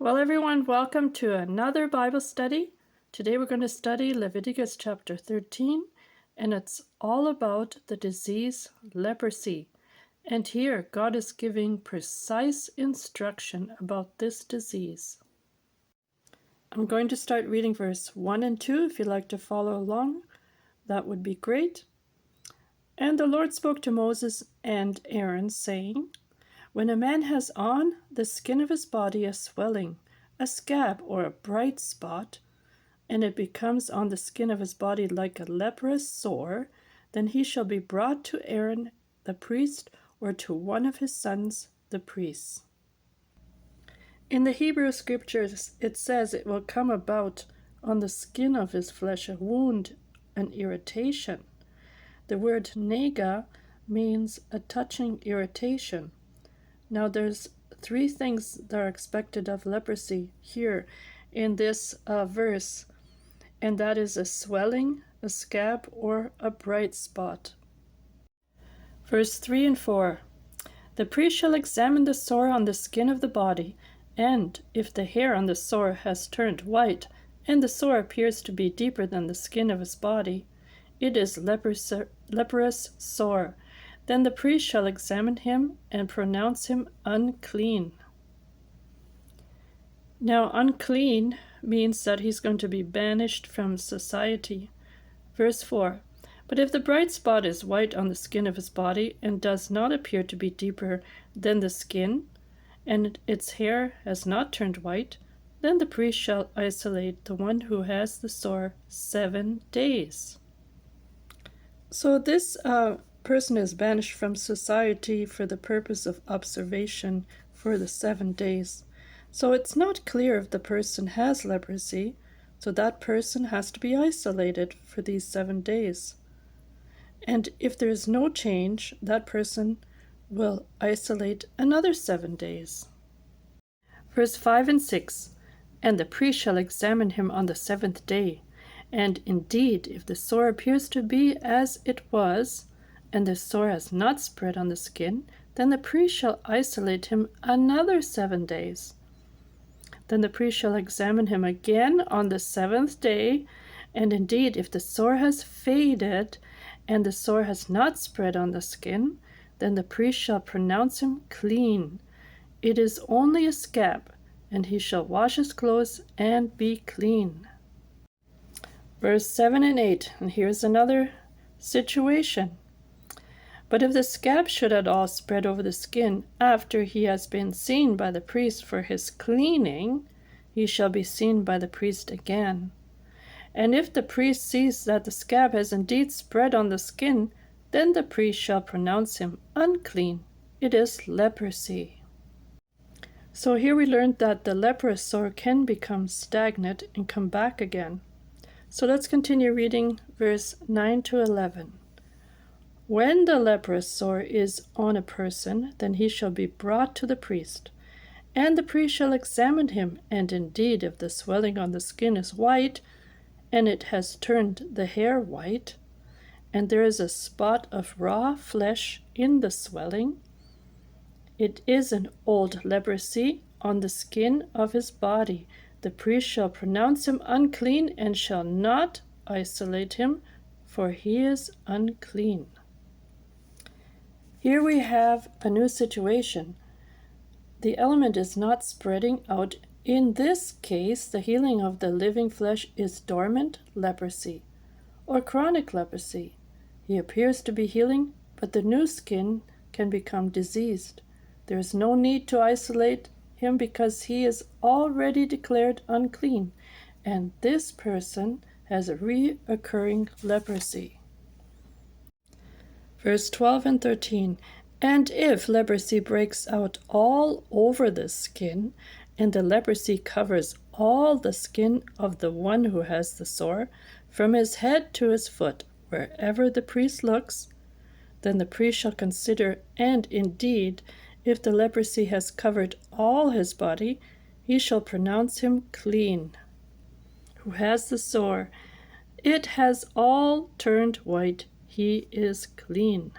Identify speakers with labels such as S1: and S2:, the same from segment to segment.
S1: Well, everyone, welcome to another Bible study. Today we're going to study Leviticus chapter 13, and it's all about the disease leprosy. And here, God is giving precise instruction about this disease. I'm going to start reading verse 1 and 2. If you'd like to follow along, that would be great. And the Lord spoke to Moses and Aaron, saying, When a man has on the skin of his body a swelling, a scab or a bright spot, and it becomes on the skin of his body like a leprous sore, then he shall be brought to Aaron the priest, or to one of his sons the priests. In the Hebrew scriptures it says it will come about on the skin of his flesh a wound, an irritation. The word nega means a touching irritation. Now there's three things that are expected of leprosy here in this verse, and that is a swelling, a scab, or a bright spot. Verse 3 and 4. The priest shall examine the sore on the skin of the body, and if the hair on the sore has turned white, and the sore appears to be deeper than the skin of his body, it is leprous sore. Then the priest shall examine him and pronounce him unclean. Now, unclean means that he's going to be banished from society. Verse 4. But if the bright spot is white on the skin of his body and does not appear to be deeper than the skin, and its hair has not turned white, then the priest shall isolate the one who has the sore 7 days. So this person is banished from society for the purpose of observation for the 7 days. So it's not clear if the person has leprosy, so that person has to be isolated for these 7 days. And if there is no change, that person will isolate another 7 days. Verse 5 and 6. And the priest shall examine him on the 7th day. And indeed, if the sore appears to be as it was, and the sore has not spread on the skin, then the priest shall isolate him another 7 days. Then the priest shall examine him again on the 7th day, and indeed, if the sore has faded, and the sore has not spread on the skin, then the priest shall pronounce him clean. It is only a scab, and he shall wash his clothes and be clean. Verse 7 and 8, and here's another situation. But if the scab should at all spread over the skin after he has been seen by the priest for his cleaning, he shall be seen by the priest again. And if the priest sees that the scab has indeed spread on the skin, then the priest shall pronounce him unclean. It is leprosy. So here we learned that the leprous sore can become stagnant and come back again. So let's continue reading verse 9 to 11. When the leprous sore is on a person, then he shall be brought to the priest. And the priest shall examine him, and indeed, if the swelling on the skin is white, and it has turned the hair white, and there is a spot of raw flesh in the swelling, it is an old leprosy on the skin of his body. The priest shall pronounce him unclean, and shall not isolate him, for he is unclean. Here we have a new situation. The element is not spreading out. In this case, the healing of the living flesh is dormant leprosy or chronic leprosy. He appears to be healing, but the new skin can become diseased. There is no need to isolate him because he is already declared unclean, and this person has a reoccurring leprosy. Verse 12 and 13. And if leprosy breaks out all over the skin, and the leprosy covers all the skin of the one who has the sore, from his head to his foot, wherever the priest looks, then the priest shall consider, and indeed, if the leprosy has covered all his body, he shall pronounce him clean. Who has the sore, it has all turned white, he is clean.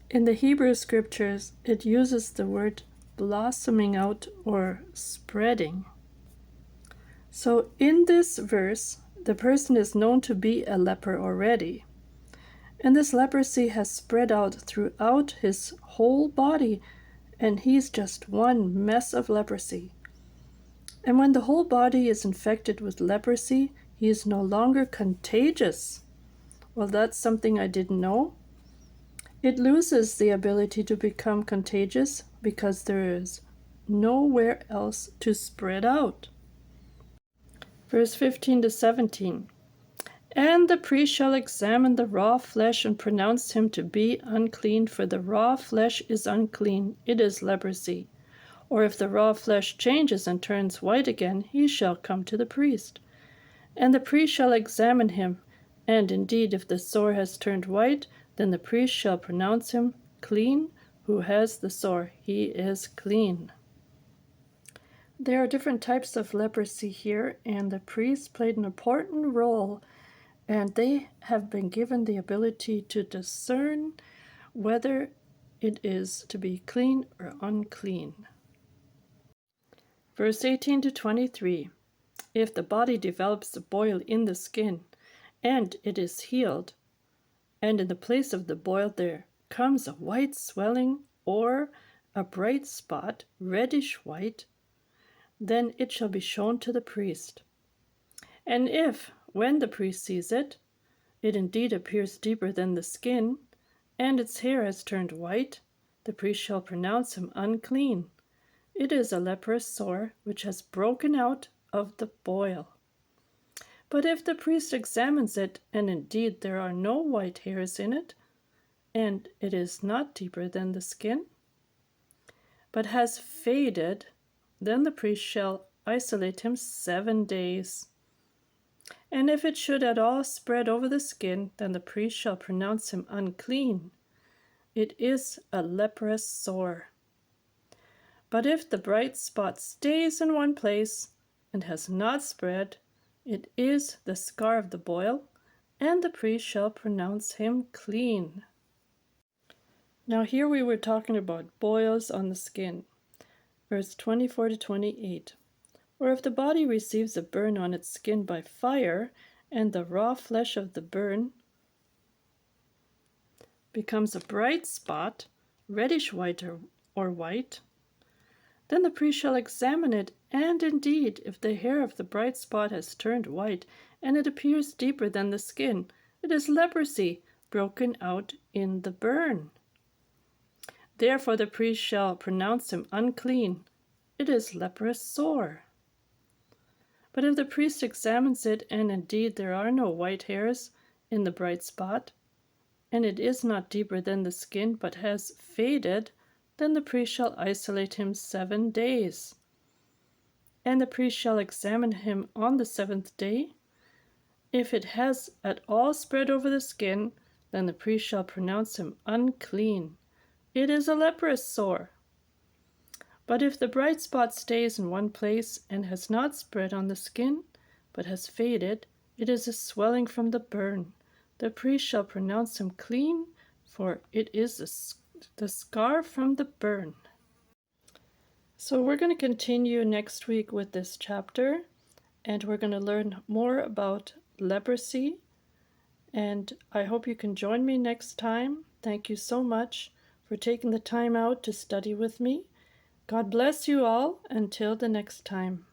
S1: In the Hebrew scriptures, it uses the word blossoming out or spreading. So in this verse, the person is known to be a leper already. And this leprosy has spread out throughout his whole body, and he's just one mess of leprosy. And when the whole body is infected with leprosy, he is no longer contagious. Well, that's something I didn't know. It loses the ability to become contagious because there is nowhere else to spread out. Verse 15 to 17. And the priest shall examine the raw flesh and pronounce him to be unclean, for the raw flesh is unclean, it is leprosy. Or if the raw flesh changes and turns white again, he shall come to the priest. And the priest shall examine him, and indeed if the sore has turned white, then the priest shall pronounce him clean who has the sore. He is clean. There are different types of leprosy here, and the priests played an important role, and they have been given the ability to discern whether it is to be clean or unclean. Verse 18 to 23. If the body develops a boil in the skin, and it is healed, and in the place of the boil there comes a white swelling or a bright spot, reddish white, then it shall be shown to the priest. And if, when the priest sees it, it indeed appears deeper than the skin, and its hair has turned white, the priest shall pronounce him unclean. It is a leprous sore which has broken out of the boil. But if the priest examines it, and indeed there are no white hairs in it, and it is not deeper than the skin, but has faded, then the priest shall isolate him 7 days. And if it should at all spread over the skin, then the priest shall pronounce him unclean. It is a leprous sore. But if the bright spot stays in one place and has not spread, it is the scar of the boil, and the priest shall pronounce him clean. Now here we were talking about boils on the skin. Verse 24 to 28. Or if the body receives a burn on its skin by fire, and the raw flesh of the burn becomes a bright spot, reddish white or white, then the priest shall examine it, and indeed, if the hair of the bright spot has turned white, and it appears deeper than the skin, it is leprosy broken out in the burn. Therefore the priest shall pronounce him unclean. It is leprous sore. But if the priest examines it, and indeed there are no white hairs in the bright spot, and it is not deeper than the skin, but has faded, then the priest shall isolate him 7 days. And the priest shall examine him on the 7th day. If it has at all spread over the skin, then the priest shall pronounce him unclean. It is a leprous sore. But if the bright spot stays in one place and has not spread on the skin, but has faded, it is a swelling from the burn. The priest shall pronounce him clean, for it is the scar from the burn. So we're going to continue next week with this chapter, and we're going to learn more about leprosy. And I hope you can join me next time. Thank you so much for taking the time out to study with me. God bless you all until the next time.